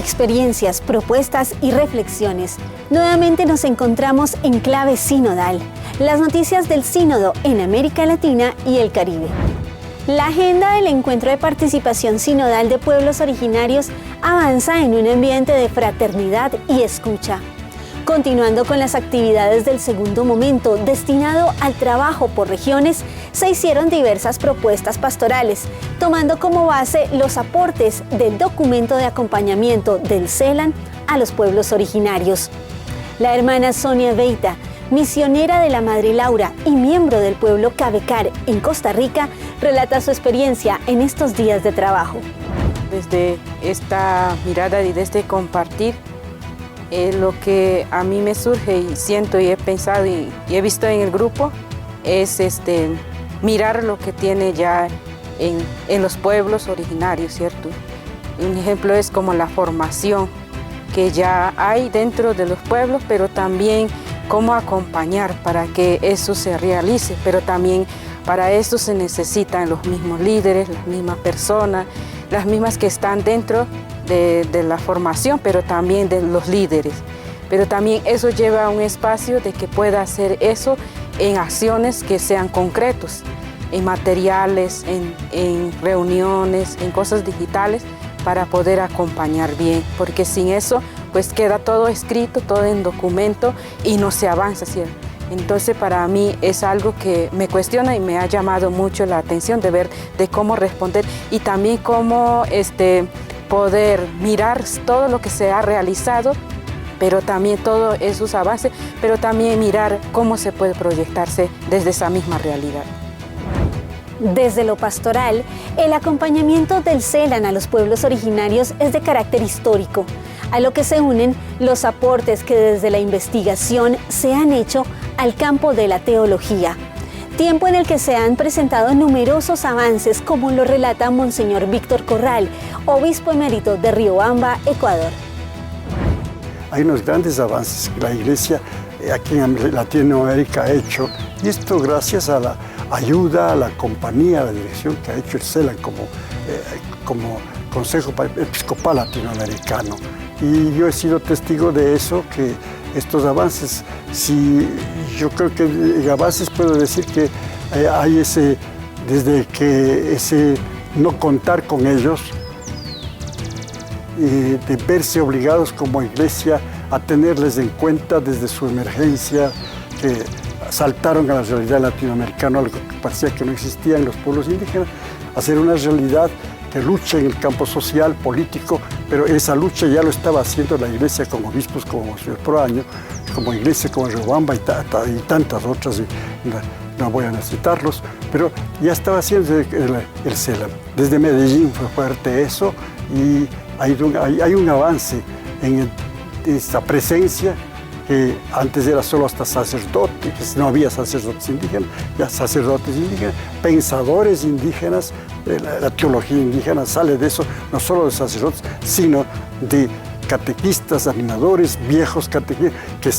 experiencias, propuestas y reflexiones. Nuevamente nos encontramos en Clave Sinodal, las noticias del Sínodo en América Latina y el Caribe. La agenda del encuentro de participación sinodal de pueblos originarios avanza en un ambiente de fraternidad y escucha. Continuando con las actividades del segundo momento destinado al trabajo por regiones, se hicieron diversas propuestas pastorales, tomando como base los aportes del documento de acompañamiento del CELAN a los pueblos originarios. La hermana Sonia Beita, misionera de la Madre Laura y miembro del pueblo Cabecar en Costa Rica, relata su experiencia en estos días de trabajo. Desde esta mirada y desde compartir, lo que a mí me surge y siento y he pensado y he visto en el grupo es mirar lo que tiene ya en los pueblos originarios, ¿cierto? Un ejemplo es como la formación que ya hay dentro de los pueblos, pero también cómo acompañar para que eso se realice, pero también para eso se necesitan los mismos líderes, las mismas personas, las mismas que están dentro de la formación, pero también de los líderes. Pero también eso lleva a un espacio de que pueda hacer eso en acciones que sean concretos, en materiales, en reuniones, en cosas digitales, para poder acompañar bien, porque sin eso pues queda todo escrito, todo en documento y no se avanza, ¿cierto? Entonces para mí es algo que me cuestiona y me ha llamado mucho la atención de ver de cómo responder y también cómo poder mirar todo lo que se ha realizado, pero también todos esos avances, pero también mirar cómo se puede proyectarse desde esa misma realidad. Desde lo pastoral, el acompañamiento del CELAN a los pueblos originarios es de carácter histórico, a lo que se unen los aportes que desde la investigación se han hecho al campo de la teología. Tiempo en el que se han presentado numerosos avances, como lo relata Monseñor Víctor Corral, obispo emérito de Riobamba, Ecuador. Hay unos grandes avances que la Iglesia aquí en Latinoamérica ha hecho, y esto gracias a la ayuda, a la compañía, a la dirección que ha hecho el CELAN como Consejo Episcopal Latinoamericano. Y yo he sido testigo de eso, que estos avances, yo creo que en avances puedo decir que hay desde que ese no contar con ellos, de verse obligados como iglesia a tenerles en cuenta desde su emergencia, que saltaron a la realidad latinoamericana, algo que parecía que no existía en los pueblos indígenas, hacer una realidad que lucha en el campo social, político, pero esa lucha ya lo estaba haciendo la iglesia con obispos como Monseñor Proaño, como iglesia como Riobamba y tantas otras, y no voy a necesitarlos, pero ya estaba haciendo el CELAN. Desde Medellín fue fuerte eso, y hay un avance en esta presencia que antes era solo hasta sacerdotes, no había sacerdotes indígenas, ya sacerdotes indígenas, pensadores indígenas, la teología indígena sale de eso, no solo de sacerdotes, sino de catequistas, animadores, viejos catequistas, que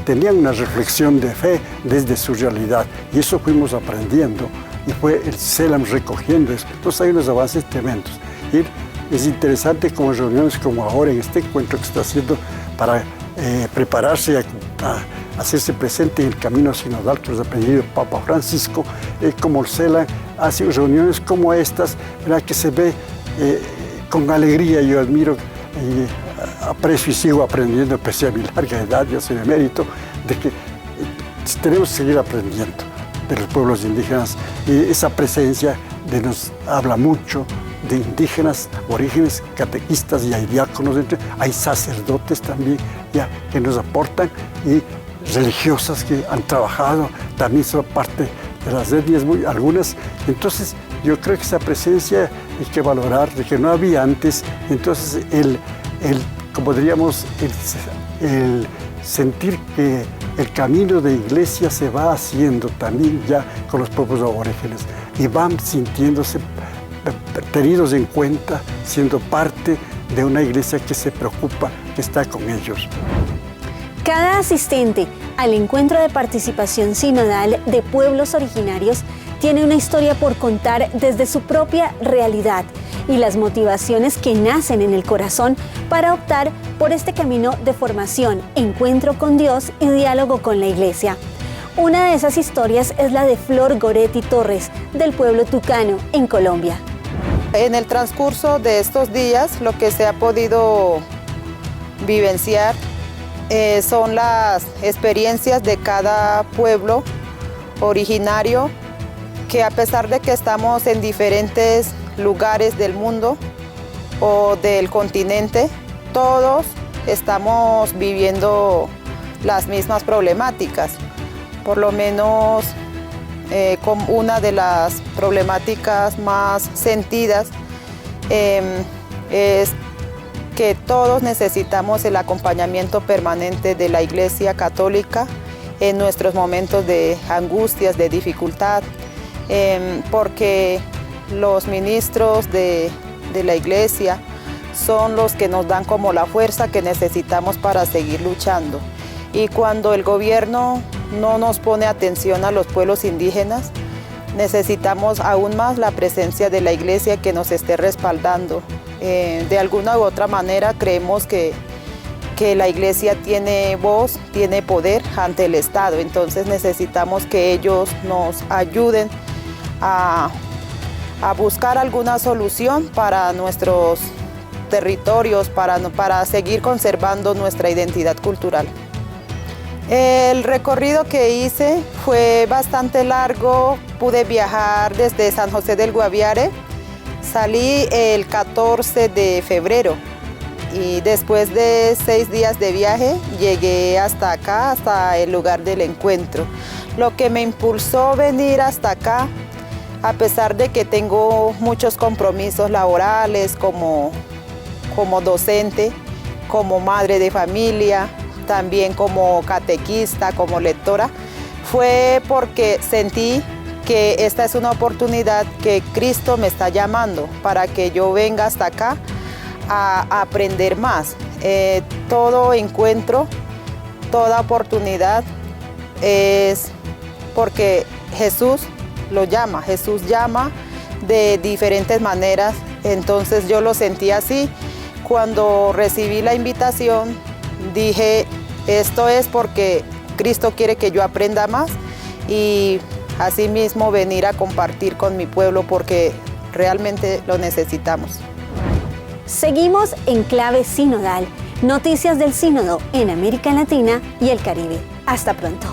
tenían una reflexión de fe desde su realidad, y eso fuimos aprendiendo, y fue el CELAN recogiendo eso. Entonces hay unos avances tremendos. Y es interesante como reuniones como ahora en este encuentro que está haciendo para prepararse a hacerse presente en el camino sinodal que nos ha pedido Papa Francisco, como el CELAN hace reuniones como estas, ¿verdad? Que se ve con alegría. Yo admiro y aprecio y sigo aprendiendo, pese a mi larga edad, ya soy emérito, de que tenemos que seguir aprendiendo de los pueblos indígenas, y esa presencia nos habla mucho de indígenas, orígenes, catequistas, y hay diáconos, hay sacerdotes también ya que nos aportan, y religiosas que han trabajado, también son parte de las etnias, algunas. Entonces yo creo que esa presencia hay que valorar, de que no había antes. Entonces como diríamos, el sentir que el camino de iglesia se va haciendo también ya con los pueblos aborígenes, y van sintiéndose tenidos en cuenta, siendo parte de una iglesia que se preocupa, que está con ellos. Cada asistente al encuentro de participación sinodal de pueblos originarios tiene una historia por contar desde su propia realidad, y las motivaciones que nacen en el corazón para optar por este camino de formación, encuentro con Dios y diálogo con la Iglesia. Una de esas historias es la de Flor Goretti Torres, del pueblo tucano, en Colombia. En el transcurso de estos días, lo que se ha podido vivenciar son las experiencias de cada pueblo originario, que a pesar de que estamos en diferentes lugares del mundo o del continente, todos estamos viviendo las mismas problemáticas. Por lo menos una de las problemáticas más sentidas es que todos necesitamos el acompañamiento permanente de la Iglesia Católica en nuestros momentos de angustias, de dificultad, porque los ministros de la Iglesia son los que nos dan como la fuerza que necesitamos para seguir luchando. Y cuando el gobierno no nos pone atención a los pueblos indígenas, necesitamos aún más la presencia de la Iglesia que nos esté respaldando. De alguna u otra manera creemos que la Iglesia tiene voz, tiene poder ante el Estado, entonces necesitamos que ellos nos ayuden a buscar alguna solución para nuestros territorios, para seguir conservando nuestra identidad cultural. El recorrido que hice fue bastante largo, pude viajar desde San José del Guaviare, salí el 14 de febrero y después de 6 días de viaje llegué hasta acá, hasta el lugar del encuentro. Lo que me impulsó a venir hasta acá, a pesar de que tengo muchos compromisos laborales como docente, como madre de familia, también como catequista, como lectora, fue porque sentí que esta es una oportunidad que Cristo me está llamando para que yo venga hasta acá a aprender más. Todo encuentro, toda oportunidad es porque Jesús lo llama, Jesús llama de diferentes maneras, entonces yo lo sentí así. Cuando recibí la invitación, dije, esto es porque Cristo quiere que yo aprenda más y asimismo venir a compartir con mi pueblo porque realmente lo necesitamos. Seguimos en Clave Sinodal, noticias del Sínodo en América Latina y el Caribe. Hasta pronto.